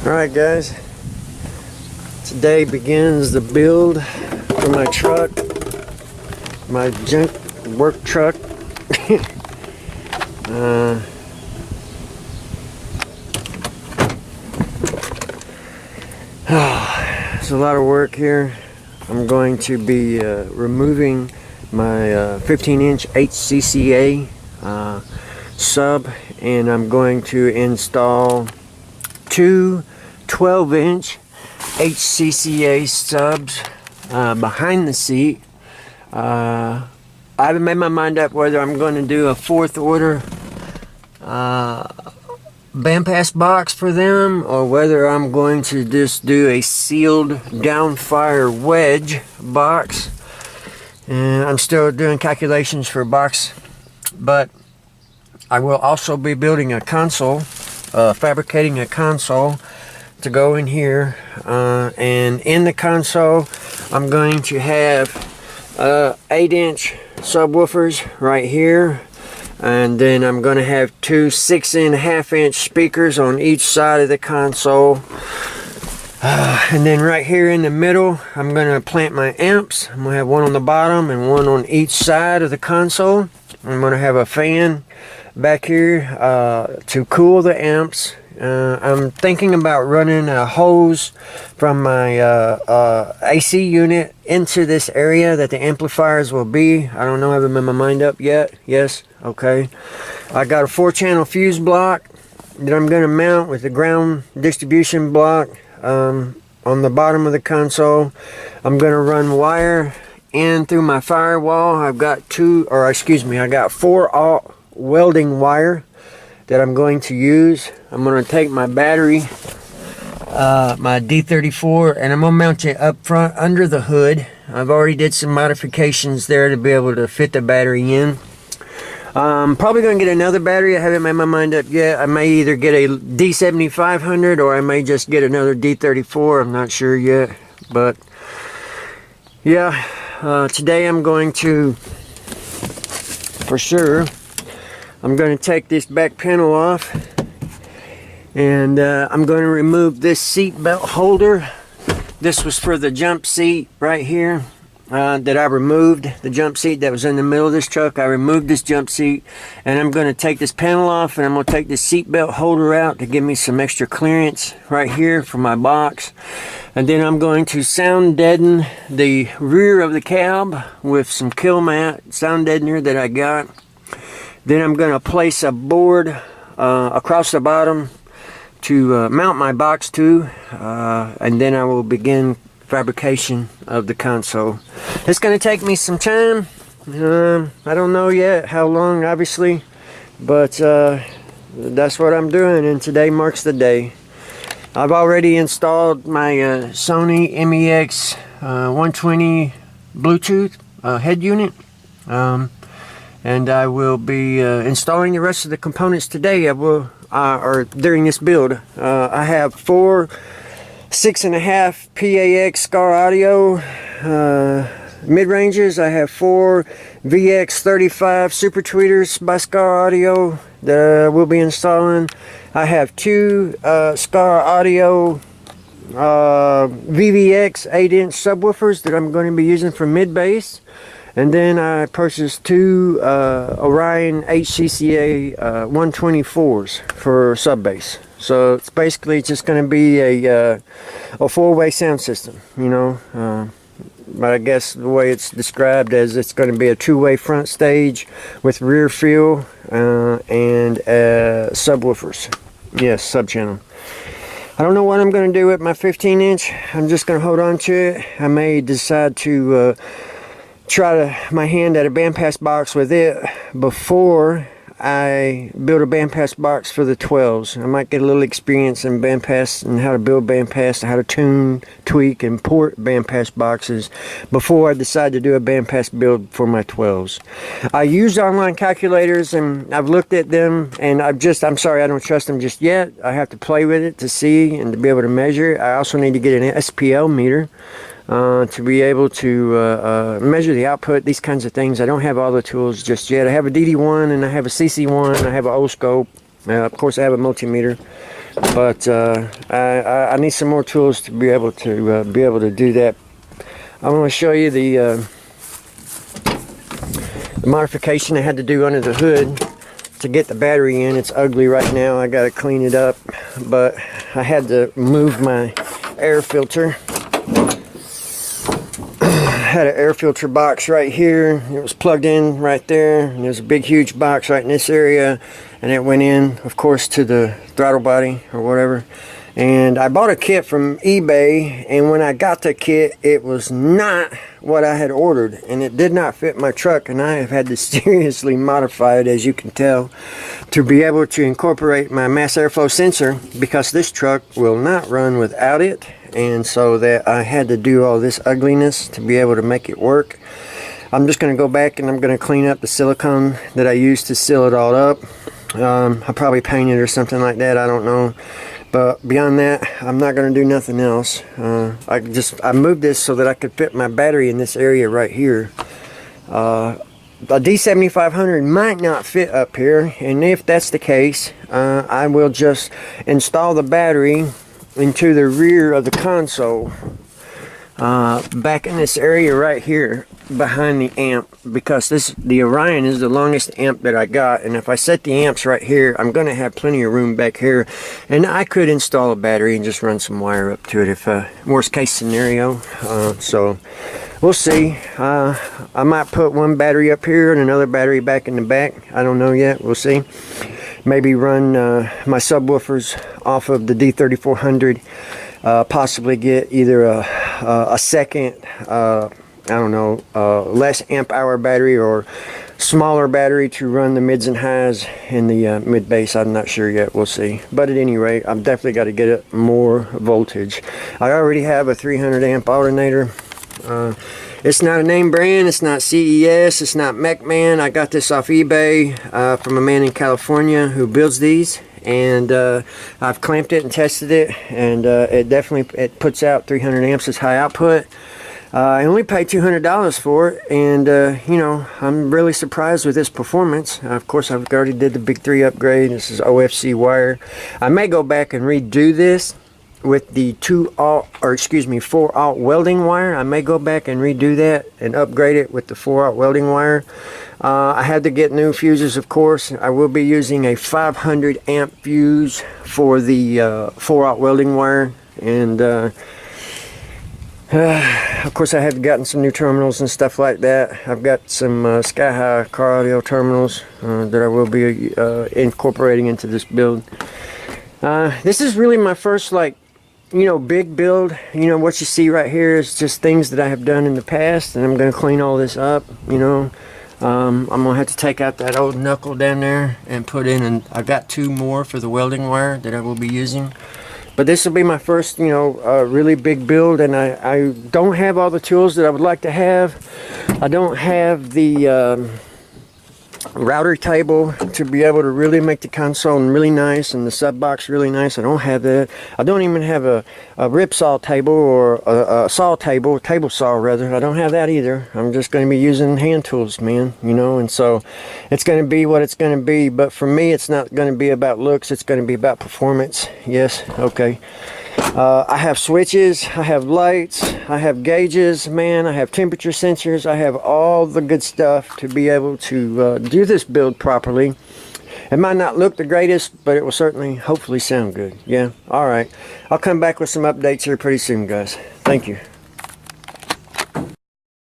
Alright guys, today begins the build for my truck, my junk work truck. There's a lot of work here. I'm going to be removing my 15-inch HCCA sub, and I'm going to install two 12-inch HCCA subs behind the seat. I haven't made my mind up whether I'm going to do a fourth order bandpass box for them, or whether I'm going to just do a sealed downfire wedge box. And I'm still doing calculations for a box, but I will also be building a console, fabricating a console to go in here, and in the console I'm going to have 8-inch subwoofers right here, and then I'm going to have two 6.5-inch speakers on each side of the console, and then right here in the middle I'm going to plant my amps. I'm going to have one on the bottom and one on each side of the console. I'm going to have a fan back here to cool the amps. I'm thinking about running a hose from my AC unit into this area that the amplifiers will be. I don't know, I haven't made my mind up yet. Yes, okay. I got a 4-channel fuse block that I'm going to mount with the ground distribution block on the bottom of the console. I'm going to run wire in through my firewall. I've got I got 4-aught welding wire that I'm going to use. I'm going to take my battery, my D34, and I'm going to mount it up front under the hood. I've already did some modifications there to be able to fit the battery in. I'm probably going to get another battery. I haven't made my mind up yet. I may either get a D7500 or I may just get another D34. I'm not sure yet. But yeah, today I'm going to, for sure, I'm going to take this back panel off, and I'm going to remove this seat belt holder. This was for the jump seat right here that I removed. The jump seat that was in the middle of this truck, I removed this jump seat, and I'm going to take this panel off, and I'm going to take this seat belt holder out to give me some extra clearance right here for my box. And then I'm going to sound deaden the rear of the cab with some kill mat sound deadener that I got. Then I'm going to place a board across the bottom to mount my box to, and then I will begin fabrication of the console. It's going to take me some time. I don't know yet how long, obviously, but that's what I'm doing, and today marks the day. I've already installed my Sony MEX 120 Bluetooth head unit. And I will be installing the rest of the components today. I will, or during this build. I have 4 6.5 PAX Scar Audio mid-ranges. I have 4 VX35 Super Tweeters by Scar Audio that I will be installing. I have 2 Scar Audio VVX 8-inch subwoofers that I'm going to be using for mid-bass. And then I purchased 2 Orion HCCA 124s for sub bass. So it's basically just going to be a 4-way sound system, you know. But I guess the way it's described as it's going to be a 2-way front stage with rear fill and subwoofers. Yes, sub channel. I don't know what I'm going to do with my 15-inch. I'm just going to hold on to it. I may decide to try my hand at a bandpass box with it before I build a bandpass box for the 12s. I might get a little experience in bandpass and how to build bandpass, how to tune, tweak, and port bandpass boxes before I decide to do a bandpass build for my 12s. I use online calculators, and I've looked at them, and I'm sorry, I don't trust them just yet. I have to play with it to see and to be able to measure. I also need to get an SPL meter to be able to measure the output, these kinds of things. I don't have all the tools just yet. I have a DD1 and I have a CC1, I have an oscope, Of course, I have a multimeter, but I need some more tools to be able to do that. I'm going to show you the modification I had to do under the hood to get the battery in. It's ugly right now. I got to clean it up, but I had to move my air filter. I had an air filter box right here. It was plugged in right there, and there's a big huge box right in this area, and it went in, of course, to the throttle body or whatever. And I bought a kit from eBay, and when I got the kit, it was not what I had ordered, and it did not fit my truck, and I have had to seriously modify it, as you can tell, to be able to incorporate my mass airflow sensor, because this truck will not run without it. And so that I had to do all this ugliness to be able to make it work. I'm just going to go back and I'm going to clean up the silicone that I used to seal it all up. I'll probably paint it or something like that, I don't know. But beyond that, I'm not going to do nothing else. I moved this so that I could fit my battery in this area right here. A D7500 might not fit up here, and if that's the case, I will just install the battery into the rear of the console, back in this area right here behind the amp, because the Orion is the longest amp that I got, and if I set the amps right here, I'm going to have plenty of room back here, and I could install a battery and just run some wire up to it if worst case scenario. So we'll see. I might put one battery up here and another battery back in the back. I don't know yet. We'll see. Maybe run my subwoofers off of the D3400, possibly get either a second, I don't know, less amp hour battery or smaller battery to run the mids and highs and the mid bass. I'm not sure yet. We'll see. But at any rate, I've definitely got to get it more voltage. I already have a 300 amp alternator. It's not a name brand, it's not CES, it's not MechMan. I got this off eBay from a man in California who builds these, and I've clamped it and tested it, and it puts out 300 amps as high output. I only paid $200 for it, and you know, I'm really surprised with this performance. Of course, I've already did the Big 3 upgrade. This is OFC wire. I may go back and redo this with the 4-aught welding wire. I may go back and redo that and upgrade it with the 4-aught welding wire. I had to get new fuses, of course. I will be using a 500 amp fuse for the 4-aught welding wire, and of course I have gotten some new terminals and stuff like that. I've got some Sky High car audio terminals that I will be incorporating into this build. This is really my first, like, you know, big build. You know, what you see right here is just things that I have done in the past, and I'm going to clean all this up, you know. I'm going to have to take out that old knuckle down there and put in, and I've got 2 more for the welding wire that I will be using. But this will be my first, you know, really big build, and I don't have all the tools that I would like to have. I don't have the router table to be able to really make the console really nice and the sub box really nice. I don't have that. I don't even have a rip saw table or a saw table, table saw rather. I don't have that either. I'm just going to be using hand tools, man, you know, and so it's going to be what it's going to be. But for me, it's not going to be about looks. It's going to be about performance. Yes, okay. I have switches, I have lights, I have gauges, man, I have temperature sensors, I have all the good stuff to be able to do this build properly. It might not look the greatest, but it will certainly, hopefully sound good. Yeah, alright. I'll come back with some updates here pretty soon, guys. Thank you.